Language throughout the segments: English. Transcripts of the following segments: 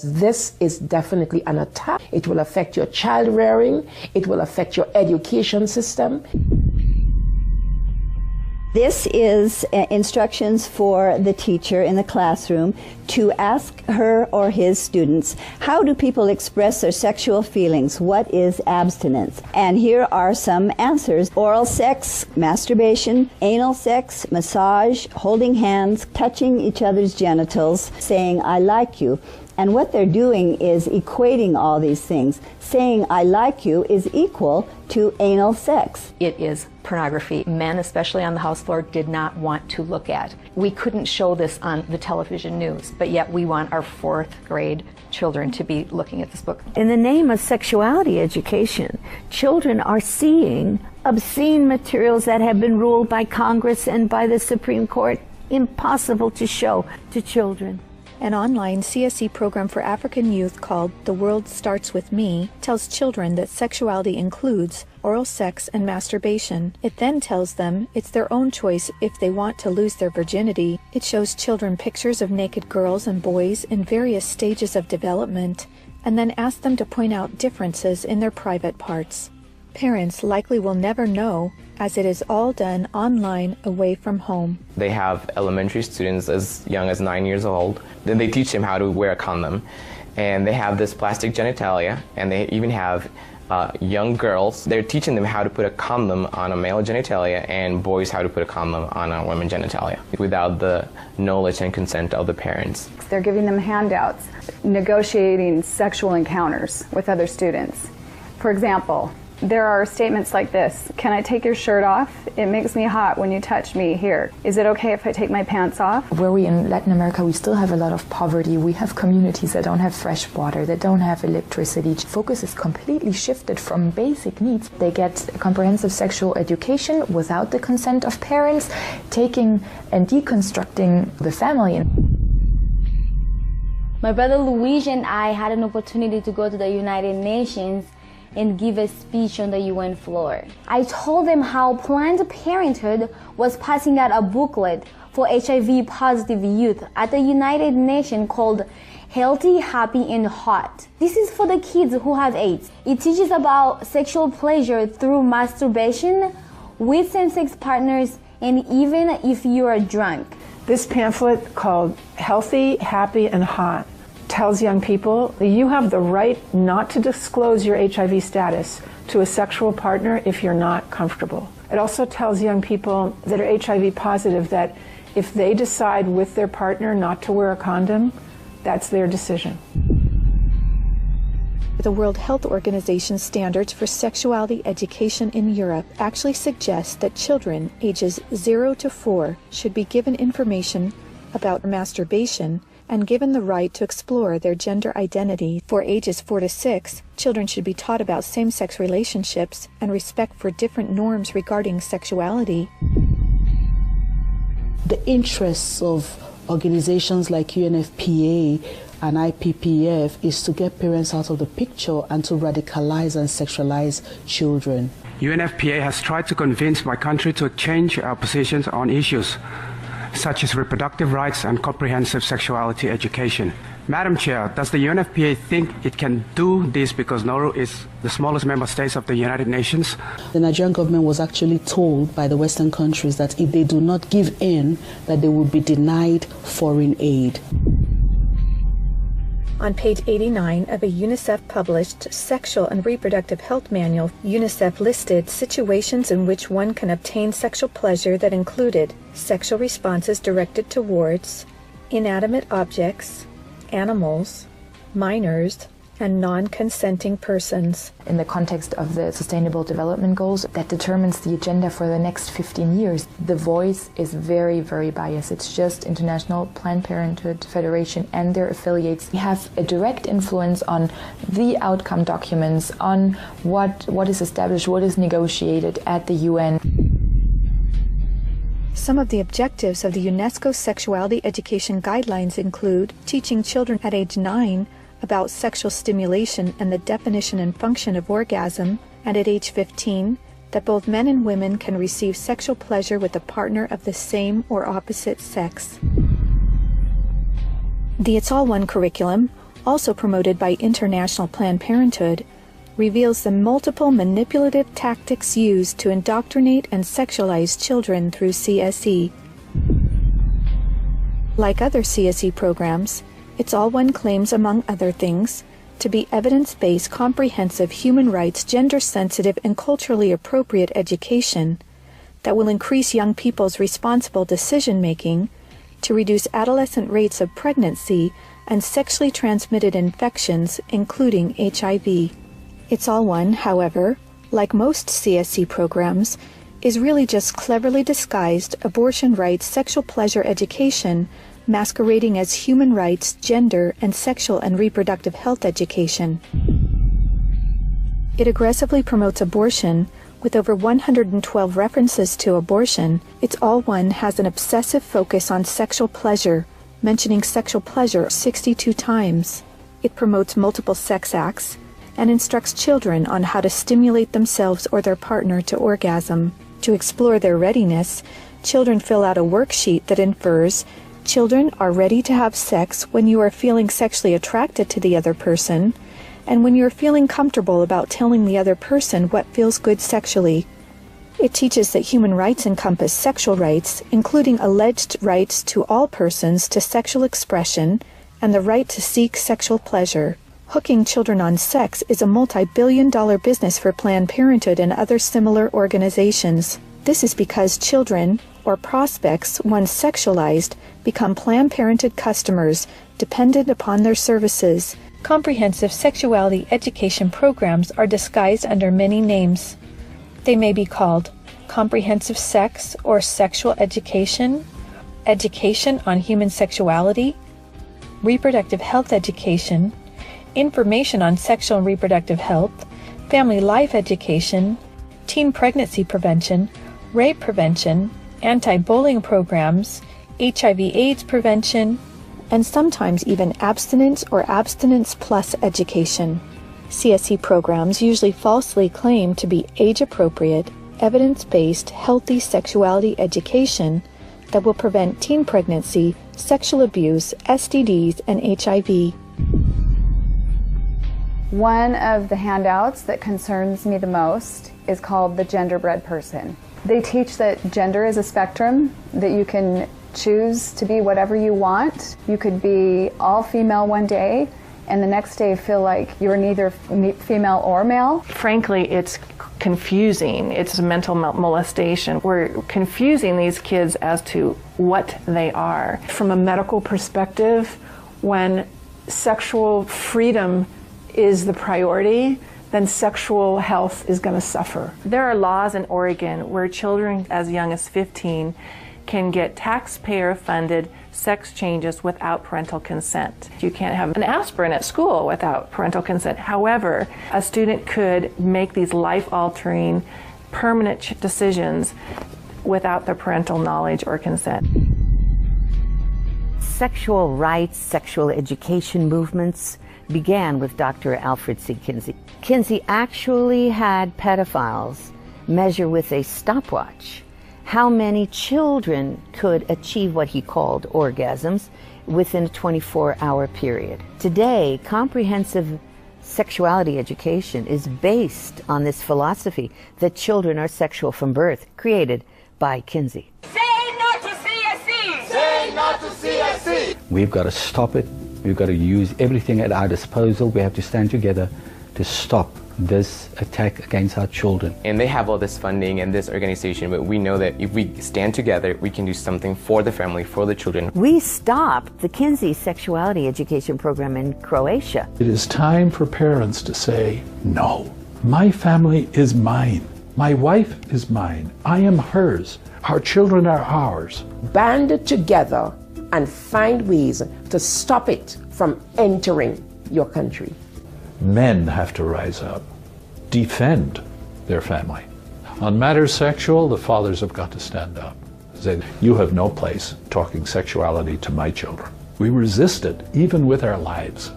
This is definitely an attack. It will affect your child rearing. It will affect your education system. This is instructions for the teacher in the classroom to ask her or his students, how do people express their sexual feelings? What is abstinence? And here are some answers. Oral sex, masturbation, anal sex, massage, holding hands, touching each other's genitals, saying, I like you. And what they're doing is equating all these things. Saying, I like you is equal to anal sex. It is pornography. Men, especially on the house floor, did not want to look at. We couldn't show this on the television news, but yet we want our 4th grade children to be looking at this book. In the name of sexuality education, children are seeing obscene materials that have been ruled by Congress and by the Supreme Court impossible to show to children. An online CSE program for African youth called The World Starts With Me tells children that sexuality includes oral sex and masturbation. It then tells them it's their own choice if they want to lose their virginity. It shows children pictures of naked girls and boys in various stages of development, and then asks them to point out differences in their private parts. Parents likely will never know, as it is all done online away from home. They have elementary students as young as 9 years old. Then they teach them how to wear a condom. And they have this plastic genitalia, and they even have young girls. They're teaching them how to put a condom on a male genitalia and boys how to put a condom on a woman genitalia without the knowledge and consent of the parents. They're giving them handouts, negotiating sexual encounters with other students. For example, there are statements like this: can I take your shirt off? It makes me hot when you touch me here. Is it okay if I take my pants off? Where we in Latin America, we still have a lot of poverty. We have communities that don't have fresh water, that don't have electricity. Focus is completely shifted from basic needs. They get comprehensive sexual education without the consent of parents, taking and deconstructing the family. My brother Luigi and I had an opportunity to go to the United Nations and give a speech on the UN floor. I told them how Planned Parenthood was passing out a booklet for HIV positive youth at the United Nations called Healthy, Happy, and Hot. This is for the kids who have AIDS. It teaches about sexual pleasure through masturbation, with same-sex partners, and even if you are drunk. This pamphlet called Healthy, Happy, and Hot tells young people that you have the right not to disclose your HIV status to a sexual partner if you're not comfortable. It also tells young people that are HIV positive that if they decide with their partner not to wear a condom, that's their decision. The World Health Organization standards for sexuality education in Europe actually suggest that children ages 0 to 4 should be given information about masturbation and given the right to explore their gender identity. For ages 4 to 6, children should be taught about same-sex relationships and respect for different norms regarding sexuality. The interests of organizations like UNFPA and IPPF is to get parents out of the picture and to radicalize and sexualize children. UNFPA has tried to convince my country to change our positions on issues such as reproductive rights and comprehensive sexuality education. Madam Chair, does the UNFPA think it can do this because Nauru is the smallest member state of the United Nations? The Nigerian government was actually told by the Western countries that if they do not give in, that they will be denied foreign aid. On page 89 of a UNICEF-published Sexual and Reproductive Health Manual, UNICEF listed situations in which one can obtain sexual pleasure that included sexual responses directed towards inanimate objects, animals, minors, and non-consenting persons. In the context of the Sustainable Development Goals, that determines the agenda for the next 15 years. The voice is very, very biased. It's just International Planned Parenthood Federation and their affiliates. We have a direct influence on the outcome documents, on what is established, what is negotiated at the UN. Some of the objectives of the UNESCO Sexuality Education Guidelines include teaching children at age 9 about sexual stimulation and the definition and function of orgasm, and at age 15, that both men and women can receive sexual pleasure with a partner of the same or opposite sex. The It's All One curriculum, also promoted by International Planned Parenthood, reveals the multiple manipulative tactics used to indoctrinate and sexualize children through CSE. Like other CSE programs, It's All One claims, among other things, to be evidence-based, comprehensive, human rights, gender-sensitive, and culturally appropriate education that will increase young people's responsible decision-making, to reduce adolescent rates of pregnancy and sexually transmitted infections, including HIV. It's All One, however, like most CSE programs, is really just cleverly disguised abortion rights, sexual pleasure education, masquerading as human rights, gender, and sexual and reproductive health education. It aggressively promotes abortion. With over 112 references to abortion, It's All One has an obsessive focus on sexual pleasure, mentioning sexual pleasure 62 times. It promotes multiple sex acts and instructs children on how to stimulate themselves or their partner to orgasm. To explore their readiness, children fill out a worksheet that infers children are ready to have sex when you are feeling sexually attracted to the other person, and when you're feeling comfortable about telling the other person what feels good sexually. It teaches that human rights encompass sexual rights, including alleged rights to all persons to sexual expression and the right to seek sexual pleasure. Hooking children on sex is a multi-billion-dollar business for Planned Parenthood and other similar organizations. This is because children, or prospects, once sexualized, become Planned Parenthood customers, dependent upon their services. Comprehensive sexuality education programs are disguised under many names. They may be called comprehensive sex or sexual education, education on human sexuality, reproductive health education, information on sexual and reproductive health, family life education, teen pregnancy prevention, rape prevention, anti-bullying programs, HIV/AIDS prevention, and sometimes even abstinence or abstinence plus education. CSE programs usually falsely claim to be age-appropriate, evidence-based, healthy sexuality education that will prevent teen pregnancy, sexual abuse, STDs, and HIV. One of the handouts that concerns me the most is called the Gender-Bred Person. They teach that gender is a spectrum, that you can choose to be whatever you want. You could be all female one day and the next day feel like you're neither female or male. Frankly, it's confusing. It's a mental molestation. We're confusing these kids as to what they are. From a medical perspective, when sexual freedom is the priority, then sexual health is going to suffer. There are laws in Oregon where children as young as 15 can get taxpayer-funded sex changes without parental consent. You can't have an aspirin at school without parental consent. However, a student could make these life-altering, permanent decisions without the parental knowledge or consent. Sexual rights, sexual education movements began with Dr. Alfred C. Kinsey. Kinsey actually had pedophiles measure with a stopwatch how many children could achieve what he called orgasms within a 24-hour period. Today, comprehensive sexuality education is based on this philosophy that children are sexual from birth, created by Kinsey. Say no to CSE! Say no to CSE! We've got to stop it. We've got to use everything at our disposal. We have to stand together to stop this attack against our children. And they have all this funding and this organization, but we know that if we stand together, we can do something for the family, for the children. We stopped the Kinsey sexuality education program in Croatia. It is time for parents to say, no, my family is mine. My wife is mine. I am hers. Our children are ours. Band together and find ways to stop it from entering your country. Men have to rise up, defend their family. On matters sexual, the fathers have got to stand up. Said, you have no place talking sexuality to my children. We resisted, even with our lives,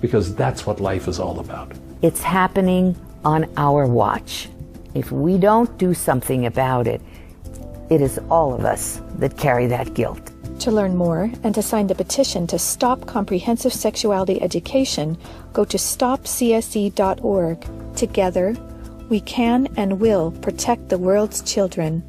because that's what life is all about. It's happening on our watch. If we don't do something about it, it is all of us that carry that guilt. To learn more and to sign the petition to stop comprehensive sexuality education, go to stopcse.org. Together, we can and will protect the world's children.